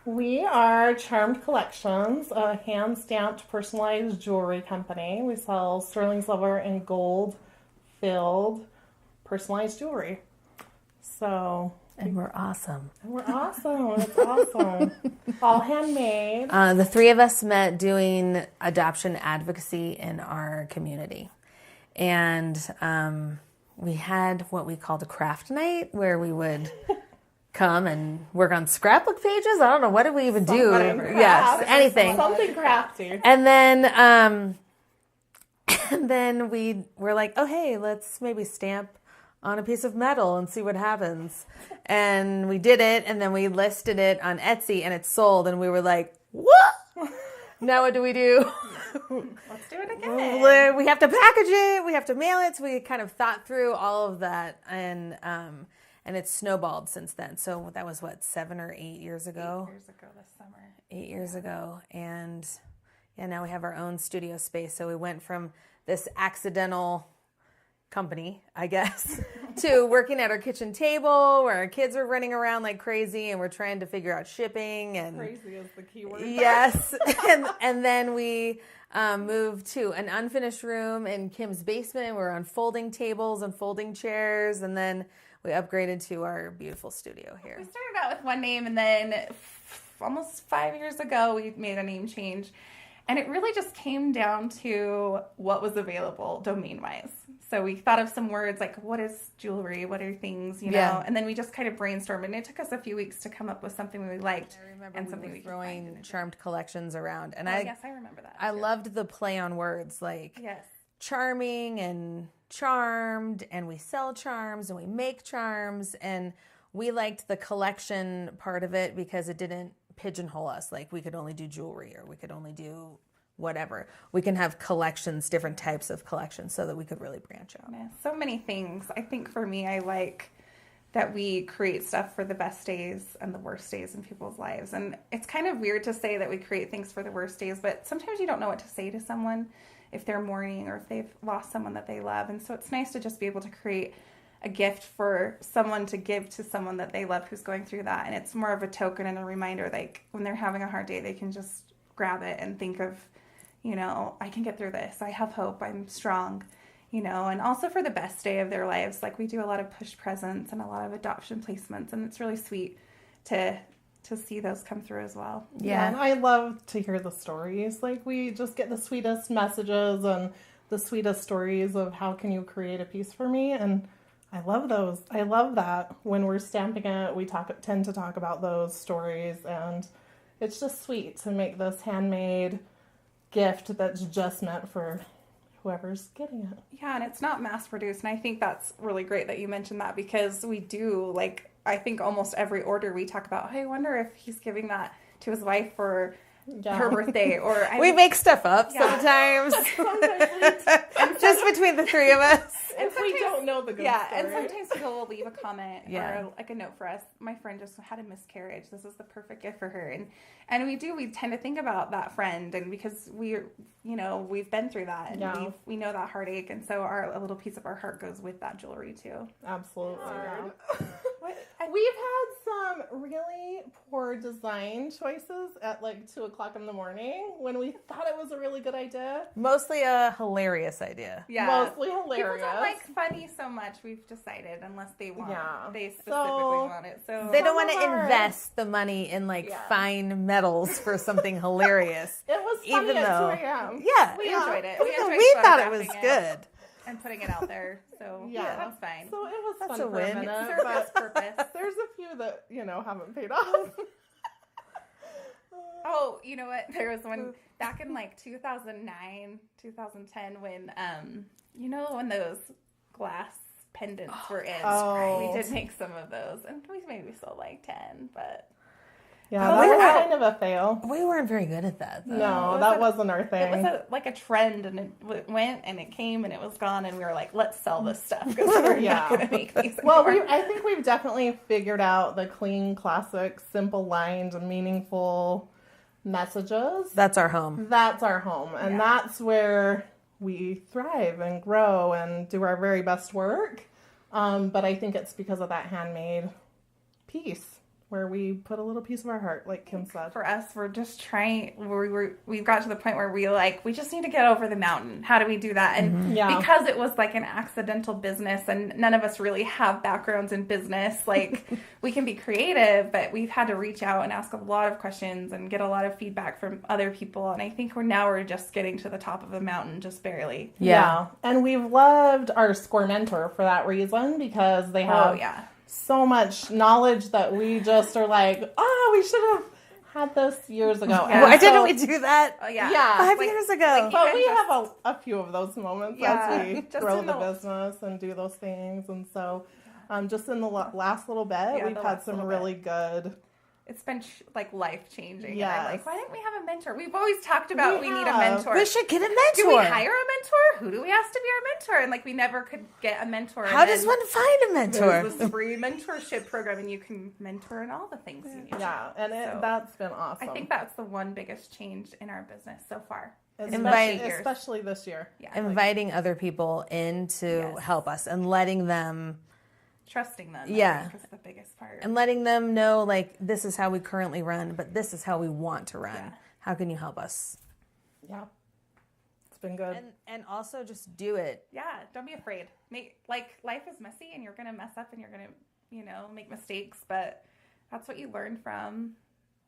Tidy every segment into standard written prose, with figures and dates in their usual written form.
We are Charmed Collections, a hand-stamped personalized jewelry company. We sell sterling silver and gold-filled personalized jewelry. So, And we're awesome. we're awesome. It's awesome. All handmade. The three of us met doing adoption advocacy in our community. And we had what we called a craft night where we would come and work on scrapbook pages. I don't know. What did we even do? Whatever. Yes, anything. Something crafty. And then we were like, oh, hey, let's maybe stamp on a piece of metal and see what happens. And we did it, and then we listed it on Etsy, and it sold, and we were like, what? Now what do we do? Let's do it again. We have to package it. We have to mail it. So we kind of thought through all of that, and it's snowballed since then. So that was, 7 or 8 years ago? 8 years ago this summer. 8 years ago. And yeah, now we have our own studio space. So we went from this accidental company, I guess, to working at our kitchen table where our kids were running around like crazy and we're trying to figure out shipping. And Crazy is the key word. yes. and then we moved to an unfinished room in Kim's basement. We're on folding tables and folding chairs. And then we upgraded to our beautiful studio here. We started out with one name, and then almost 5 years ago, we made a name change. And it really just came down to what was available domain-wise. So we thought of some words like, what is jewelry? What are things, you know? Yeah. And then we just kind of brainstormed. And it took us a few weeks to come up with something we liked. I remember and we something were we could find. throwing Charmed Collections around. And Yes, I remember that. I too. loved the play on words, like Yes. charming and charmed, and we sell charms and we make charms, and we liked the collection part of it because it didn't pigeonhole us. Like we could only do jewelry or we could only do whatever. We can have collections, different types of collections, so that we could really branch out. Yeah, so many things. I think for me, I like that we create stuff for the best days and the worst days in people's lives. And it's kind of weird to say that we create things for the worst days, but sometimes you don't know what to say to someone if they're mourning or if they've lost someone that they love. And so it's nice to just be able to create a gift for someone to give to someone that they love who's going through that. And it's more of a token and a reminder, like when they're having a hard day, they can just grab it and think of, you know, I can get through this. I have hope. I'm strong, you know, and also for the best day of their lives. Like we do a lot of push presents and a lot of adoption placements, and it's really sweet to see those come through as well. Yeah, and I love to hear the stories. Like we just get the sweetest messages and the sweetest stories of how can you create a piece for me, and I love those. I love that when we're stamping it, we tend to talk about those stories, and it's just sweet to make this handmade gift that's just meant for whoever's getting it. Yeah, and it's not mass produced, and I think that's really great that you mentioned that, because we do, like, I think almost every order we talk about, hey, I wonder if he's giving that to his wife for her birthday, or we make stuff up sometimes. Sometimes just between the three of us. And we don't know the good story. and sometimes people will leave a comment Yeah. or like a note for us. My friend just had a miscarriage. This is the perfect gift for her. And we tend to think about that friend, and because we've been through that, and we know that heartache, and so a little piece of our heart goes with that jewelry too. Absolutely. Yeah. We've had some really poor design choices at like 2:00 in the morning when we thought it was a really good idea. Mostly a hilarious idea. Mostly hilarious. People don't like funny so much, we've decided, unless they want. Yeah. They specifically want it. So They don't want Some to of our- invest the money in fine metals for something hilarious. It was funny Even at though- 2 a.m. Yeah. we enjoyed it. We thought it was photographing good. and putting it out there. So Yeah. that's fine. So it was That's fun a for win. a minute, It served but its purpose. there's a few that, haven't paid off. Oh, you know what? There was one back in like 2009, 2010 when, when those glass pendants were in. Oh. We did make some of those, and we maybe sold like 10, but Yeah, Oh, that we was were- kind of a fail. We weren't very good at that, though. No, that wasn't our it thing. was like a trend, and it went and it came and it was gone, and we were like, let's sell this stuff because we're not going to make these Well, anymore. I think we've definitely figured out the clean, classic, simple lined, meaningful messages. That's our home. That's our home. And that's where we thrive and grow and do our very best work. But I think it's because of that handmade piece. where we put a little piece of our heart, like Kim said. For us, we're just trying. We've got to the point where we just need to get over the mountain. How do we do that? And because it was like an accidental business, and none of us really have backgrounds in business, like we can be creative, but we've had to reach out and ask a lot of questions and get a lot of feedback from other people. And I think we're just getting to the top of the mountain, just barely. Yeah. And we've loved our Score mentor for that reason, because they have so much knowledge that we just are like, oh, we should have had this years ago. Why didn't we do that? Oh, yeah. 5 years ago. But we have a few of those moments as we grow the business and do those things. And so just in the last little bit, we've had some really good... It's been life-changing. Yes. And I'm like, why didn't we have a mentor? We've always talked about we need a mentor. We should get a mentor. Do we hire a mentor? Who do we ask to be our mentor? And we never could get a mentor. How does one find a mentor? There's this free mentorship program, and you can mentor in all the things you need. Yeah, and that's been awesome. I think that's the one biggest change in our business so far. Especially this year. Yeah, inviting other people in to help us and letting them... Trusting them, I think, is the biggest part. And letting them know, this is how we currently run, but this is how we want to run. Yeah. How can you help us? Yeah. It's been good. And also just do it. Yeah, don't be afraid. Life is messy, and you're going to mess up, and you're going to, make mistakes, but that's what you learn from.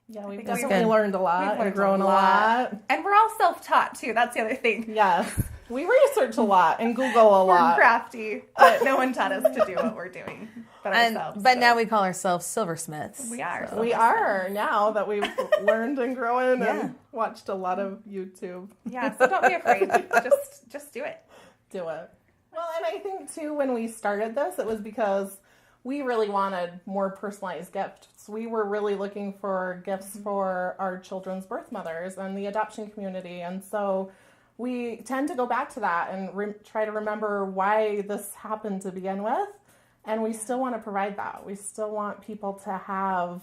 Yeah, we've definitely learned a lot. We've grown a lot. And we're all self-taught, too. That's the other thing. Yes. We research a lot and Google a lot. We're crafty, but no one taught us to do what we're doing but ourselves. But now we call ourselves silversmiths. We are. We are now that we've learned and grown and watched a lot of YouTube. Yeah, so don't be afraid. Just do it. Do it. Well, and I think, too, when we started this, it was because we really wanted more personalized gifts. We were really looking for gifts for our children's birth mothers and the adoption community. And so we tend to go back to that and try to remember why this happened to begin with. And we still want to provide that. We still want people to have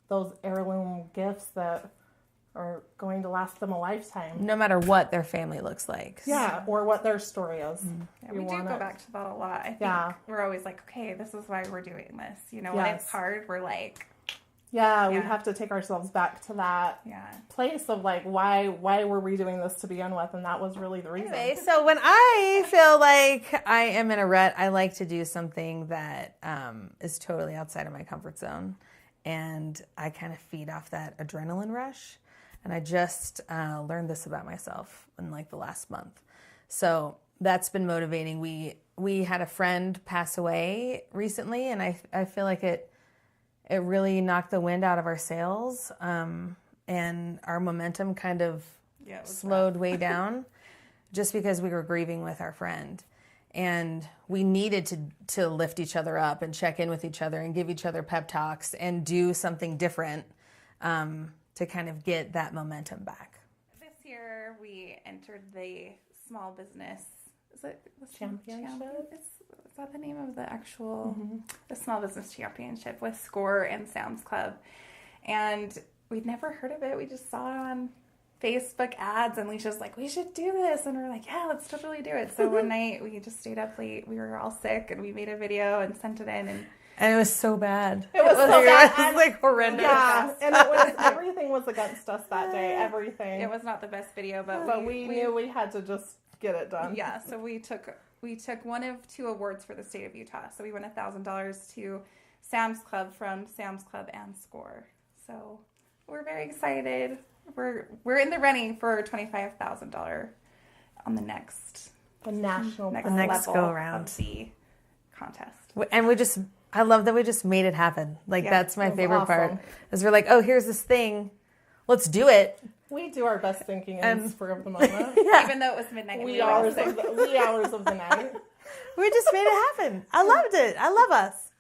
those heirloom gifts that are going to last them a lifetime. No matter what their family looks like. Yeah, or what their story is. Yeah, we do go back to that a lot. I think we're always like, okay, this is why we're doing this. When it's hard, we're like... Yeah, we have to take ourselves back to that place of why were we doing this to begin with, and that was really the reason. Anyway, so when I feel like I am in a rut, I like to do something that is totally outside of my comfort zone, and I kind of feed off that adrenaline rush, and I just learned this about myself in the last month. So that's been motivating. We had a friend pass away recently, and I feel like it really knocked the wind out of our sails, and our momentum kind of slowed way down just because we were grieving with our friend. And we needed to lift each other up and check in with each other and give each other pep talks and do something different to kind of get that momentum back. This year we entered the small business, championship? Is that the name of the actual, the small business championship with Score and Sam's Club. And we'd never heard of it. We just saw it on Facebook ads, and Leisha's like, we should do this. And we're like, yeah, let's totally do it. So one night we just stayed up late. We were all sick, and we made a video and sent it in. And it was so bad. It was so bad. It was horrendous. Yeah, and everything was against us that day. Everything. It was not the best video, but we knew we had to just get it done. Yeah, so we took one of two awards for the state of Utah. So we won $1,000 to Sam's Club from Sam's Club and Score. So we're very excited. We're in the running for $25,000 on the next national level go around of the contest. And I love that we just made it happen. That's my favorite part. Is we're like, oh, here's this thing. Let's do it. We do our best thinking in the spur of the moment. Even though it was midnight. Wee hours of the night. We just made it happen. I loved it. I love us.